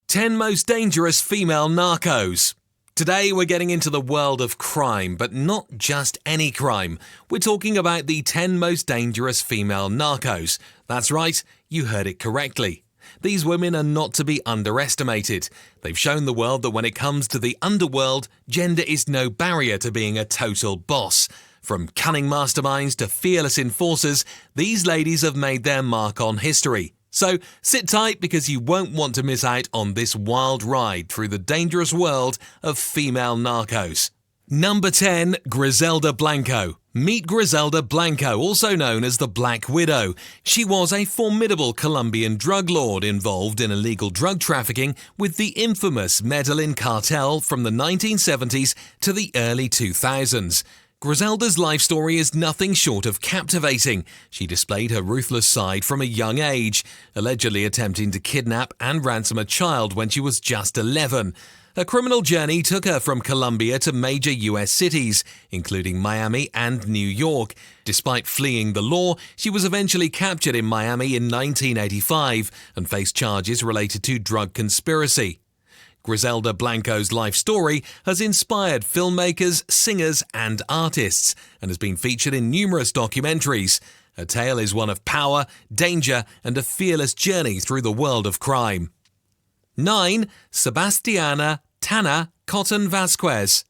10 Most Dangerous Female Narcos. Today we're getting into the world of crime, but not just any crime. We're talking about the 10 most dangerous female narcos. That's right, you heard it correctly. These women are not to be underestimated. They've shown the world that when it comes to the underworld, gender is no barrier to being a total boss. From cunning masterminds to fearless enforcers, these ladies have made their mark on history. So sit tight because you won't want to miss out on this wild ride through the dangerous world of female narcos. Number 10, Griselda Blanco. Meet Griselda Blanco, also known as the Black Widow. She was a formidable Colombian drug lord involved in illegal drug trafficking with the infamous Medellin cartel from the 1970s to the early 2000s. Griselda's life story is nothing short of captivating. She displayed her ruthless side from a young age, allegedly attempting to kidnap and ransom a child when she was just 11. Her criminal journey took her from Colombia to major US cities, including Miami and New York. Despite fleeing the law, she was eventually captured in Miami in 1985 and faced charges related to drug conspiracy. Griselda Blanco's life story has inspired filmmakers, singers and artists and has been featured in numerous documentaries. Her tale is one of power, danger and a fearless journey through the world of crime. 9. Sebastiana Tana Cotton Vasquez.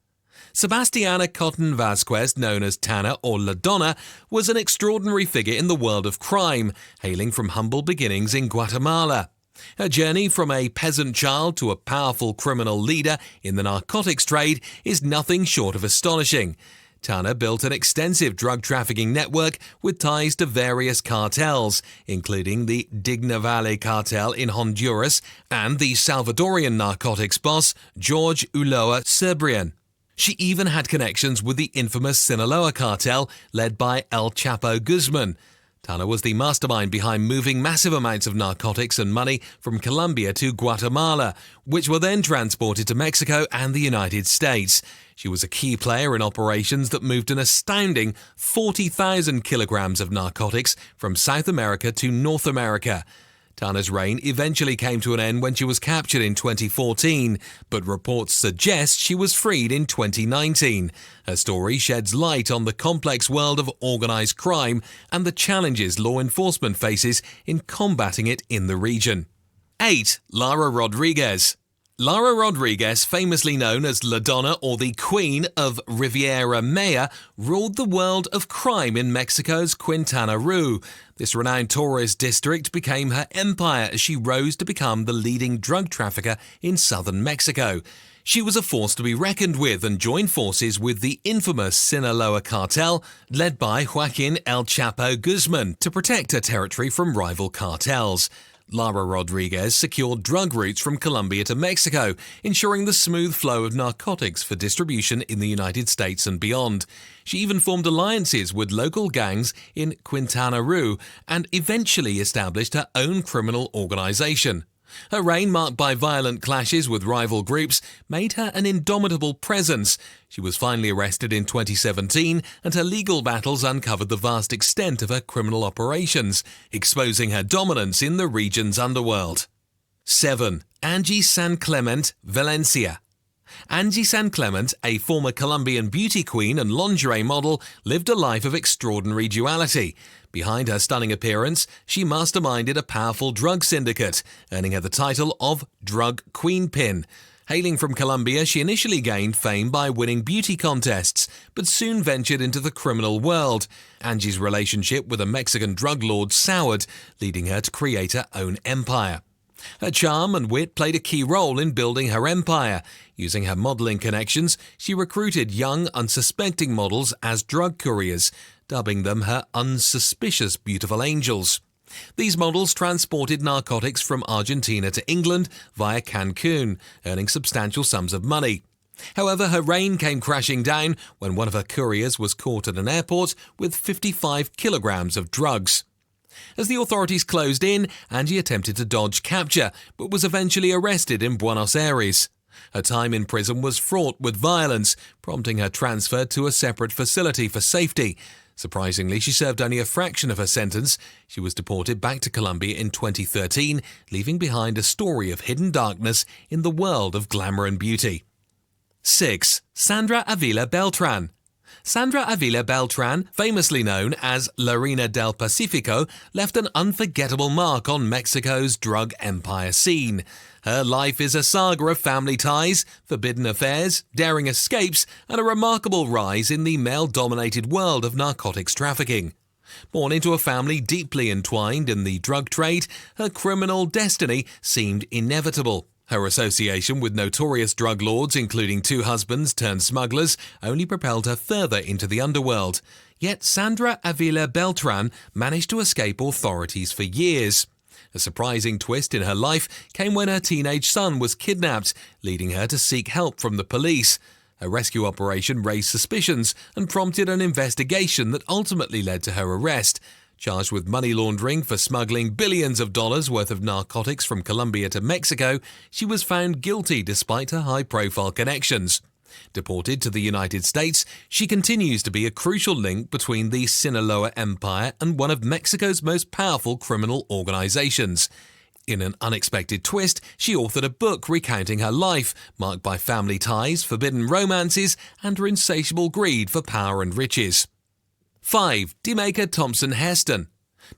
Sebastiana Cotton Vasquez, known as Tana or La Donna, was an extraordinary figure in the world of crime, hailing from humble beginnings in Guatemala. Her journey from a peasant child to a powerful criminal leader in the narcotics trade is nothing short of astonishing. Tana built an extensive drug trafficking network with ties to various cartels, including the Digna Valley cartel in Honduras and the Salvadorian narcotics boss George Ulloa Cebrian. She even had connections with the infamous Sinaloa cartel led by El Chapo Guzman. Tana was the mastermind behind moving massive amounts of narcotics and money from Colombia to Guatemala, which were then transported to Mexico and the United States. She was a key player in operations that moved an astounding 40,000 kilograms of narcotics from South America to North America. Tana's reign eventually came to an end when she was captured in 2014, but reports suggest she was freed in 2019. Her story sheds light on the complex world of organized crime and the challenges law enforcement faces in combating it in the region. 8. Lara Rodriguez. Lara Rodriguez, famously known as La Donna or the Queen of Riviera Maya, ruled the world of crime in Mexico's Quintana Roo. This renowned tourist district became her empire as she rose to become the leading drug trafficker in southern Mexico. She was a force to be reckoned with and joined forces with the infamous Sinaloa cartel, led by Joaquin El Chapo Guzman, to protect her territory from rival cartels. Lara Rodriguez secured drug routes from Colombia to Mexico, ensuring the smooth flow of narcotics for distribution in the United States and beyond. She even formed alliances with local gangs in Quintana Roo and eventually established her own criminal organization. Her reign, marked by violent clashes with rival groups, made her an indomitable presence. She was finally arrested in 2017, and her legal battles uncovered the vast extent of her criminal operations, exposing her dominance in the region's underworld. 7. Angie Clement, Valencia. Angie Clement, a former Colombian beauty queen and lingerie model, lived a life of extraordinary duality. Behind her stunning appearance, she masterminded a powerful drug syndicate, earning her the title of Drug Queenpin. Hailing from Colombia, she initially gained fame by winning beauty contests, but soon ventured into the criminal world. Angie's relationship with a Mexican drug lord soured, leading her to create her own empire. Her charm and wit played a key role in building her empire. Using her modeling connections, she recruited young, unsuspecting models as drug couriers, dubbing them her unsuspicious beautiful angels. These models transported narcotics from Argentina to England via Cancun, earning substantial sums of money. However, her reign came crashing down when one of her couriers was caught at an airport with 55 kilograms of drugs. As the authorities closed in, Angie attempted to dodge capture, but was eventually arrested in Buenos Aires. Her time in prison was fraught with violence, prompting her transfer to a separate facility for safety. Surprisingly, she served only a fraction of her sentence. She was deported back to Colombia in 2013, leaving behind a story of hidden darkness in the world of glamour and beauty. 6. Sandra Avila Beltran. Sandra Avila Beltran, famously known as La Reina del Pacifico, left an unforgettable mark on Mexico's drug empire scene. Her life is a saga of family ties, forbidden affairs, daring escapes, and a remarkable rise in the male-dominated world of narcotics trafficking. Born into a family deeply entwined in the drug trade, her criminal destiny seemed inevitable. Her association with notorious drug lords, including 2 husbands turned smugglers, only propelled her further into the underworld. Yet Sandra Avila Beltran managed to escape authorities for years. A surprising twist in her life came when her teenage son was kidnapped, leading her to seek help from the police. A rescue operation raised suspicions and prompted an investigation that ultimately led to her arrest. Charged with money laundering for smuggling billions of dollars worth of narcotics from Colombia to Mexico, she was found guilty despite her high-profile connections. Deported to the United States, she continues to be a crucial link between the Sinaloa Empire and one of Mexico's most powerful criminal organizations. In an unexpected twist, she authored a book recounting her life, marked by family ties, forbidden romances, and her insatiable greed for power and riches. 5. Demeka Thompson Hairston.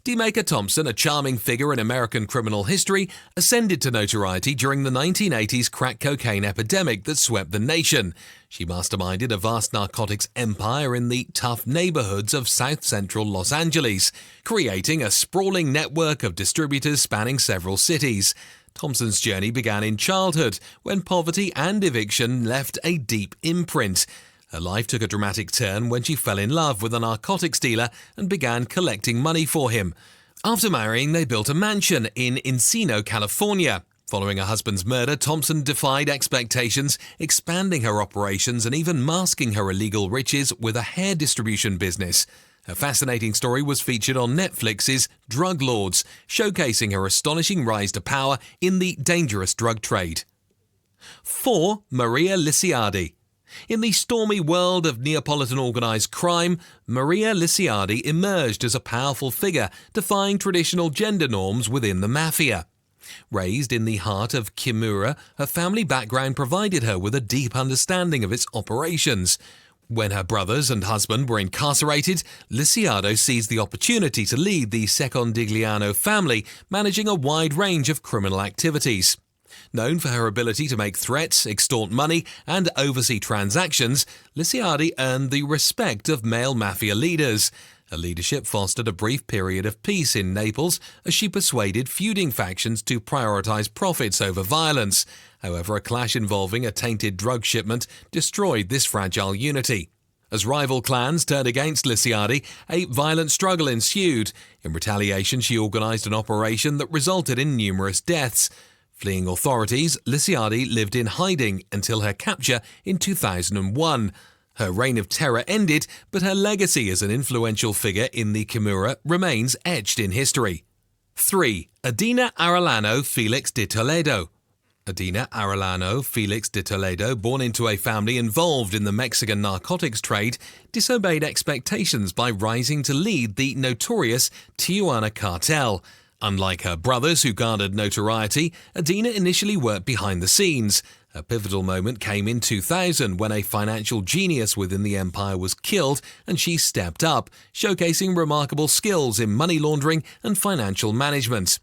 Demeka Thompson, a charming figure in American criminal history, ascended to notoriety during the 1980s crack cocaine epidemic that swept the nation. She masterminded a vast narcotics empire in the tough neighborhoods of south-central Los Angeles, creating a sprawling network of distributors spanning several cities. Thompson's journey began in childhood, when poverty and eviction left a deep imprint. Her life took a dramatic turn when she fell in love with a narcotics dealer and began collecting money for him. After marrying, they built a mansion in Encino, California. Following her husband's murder, Thompson defied expectations, expanding her operations and even masking her illegal riches with a hair distribution business. Her fascinating story was featured on Netflix's Drug Lords, showcasing her astonishing rise to power in the dangerous drug trade. 4. Maria Lisiardi. In the stormy world of Neapolitan organized crime, Maria Lisiardi emerged as a powerful figure, defying traditional gender norms within the mafia. Raised in the heart of Kimura, her family background provided her with a deep understanding of its operations. When her brothers and husband were incarcerated, Lisiardi seized the opportunity to lead the Secondigliano family, managing a wide range of criminal activities. Known for her ability to make threats, extort money, and oversee transactions, Lisiardi earned the respect of male mafia leaders. Her leadership fostered a brief period of peace in Naples as she persuaded feuding factions to prioritize profits over violence. However, a clash involving a tainted drug shipment destroyed this fragile unity. As rival clans turned against Lisiardi, a violent struggle ensued. In retaliation, she organized an operation that resulted in numerous deaths. Fleeing authorities, Lisiardi lived in hiding until her capture in 2001. Her reign of terror ended, but her legacy as an influential figure in the Kimura remains etched in history. 3. Adena Arellano Felix de Toledo. Adena Arellano Felix de Toledo, born into a family involved in the Mexican narcotics trade, disobeyed expectations by rising to lead the notorious Tijuana cartel. Unlike her brothers who garnered notoriety, Adena initially worked behind the scenes. A pivotal moment came in 2000 when a financial genius within the empire was killed and she stepped up, showcasing remarkable skills in money laundering and financial management.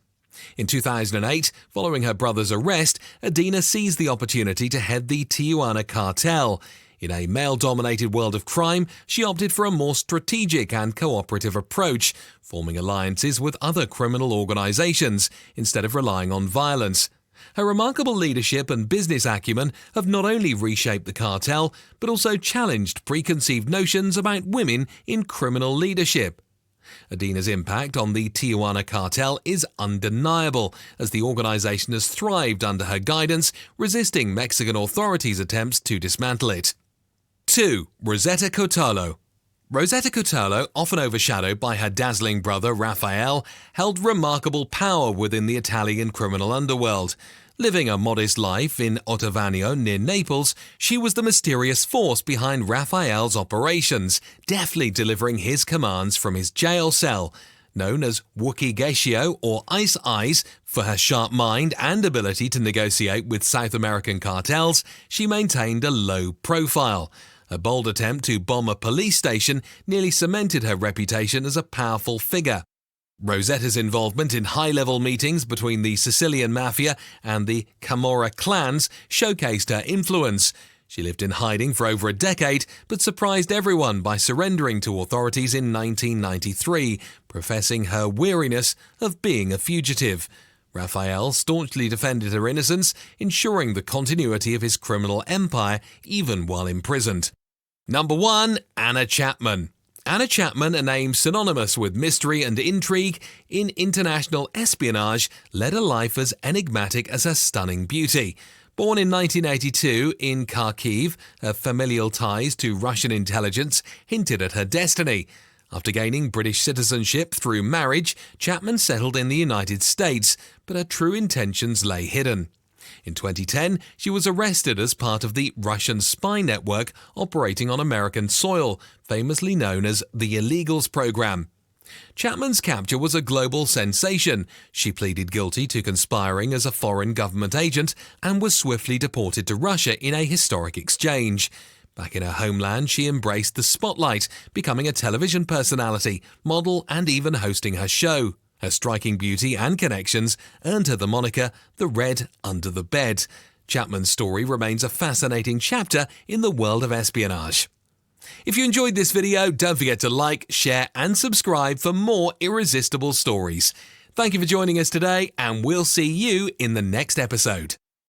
In 2008, following her brother's arrest, Adena seized the opportunity to head the Tijuana cartel. In a male-dominated world of crime, she opted for a more strategic and cooperative approach, forming alliances with other criminal organizations instead of relying on violence. Her remarkable leadership and business acumen have not only reshaped the cartel, but also challenged preconceived notions about women in criminal leadership. Adena's impact on the Tijuana cartel is undeniable, as the organization has thrived under her guidance, resisting Mexican authorities' attempts to dismantle it. 2. Rosetta Coto. Rosetta Coto, often overshadowed by her dazzling brother Raphael, held remarkable power within the Italian criminal underworld. Living a modest life in Ottavano near Naples, she was the mysterious force behind Raphael's operations, deftly delivering his commands from his jail cell. Known as Wookie Geishio or Ice Eyes for her sharp mind and ability to negotiate with South American cartels, she maintained a low profile. A bold attempt to bomb a police station nearly cemented her reputation as a powerful figure. Rosetta's involvement in high-level meetings between the Sicilian mafia and the Camorra clans showcased her influence. She lived in hiding for over a decade, but surprised everyone by surrendering to authorities in 1993, professing her weariness of being a fugitive. Raphael staunchly defended her innocence, ensuring the continuity of his criminal empire even while imprisoned. Number 1. Anna Chapman. Anna Chapman, a name synonymous with mystery and intrigue in international espionage, led a life as enigmatic as her stunning beauty. Born in 1982 in Kharkiv, her familial ties to Russian intelligence hinted at her destiny. After gaining British citizenship through marriage, Chapman settled in the United States, but her true intentions lay hidden. In 2010, she was arrested as part of the Russian spy network operating on American soil, famously known as the Illegals Program. Chapman's capture was a global sensation. She pleaded guilty to conspiring as a foreign government agent and was swiftly deported to Russia in a historic exchange. Back in her homeland, she embraced the spotlight, becoming a television personality, model, and even hosting her show. Her striking beauty and connections earned her the moniker the Red Under the Bed. Chapman's story remains a fascinating chapter in the world of espionage. If you enjoyed this video, don't forget to like, share, and subscribe for more irresistible stories. Thank you for joining us today, and we'll see you in the next episode.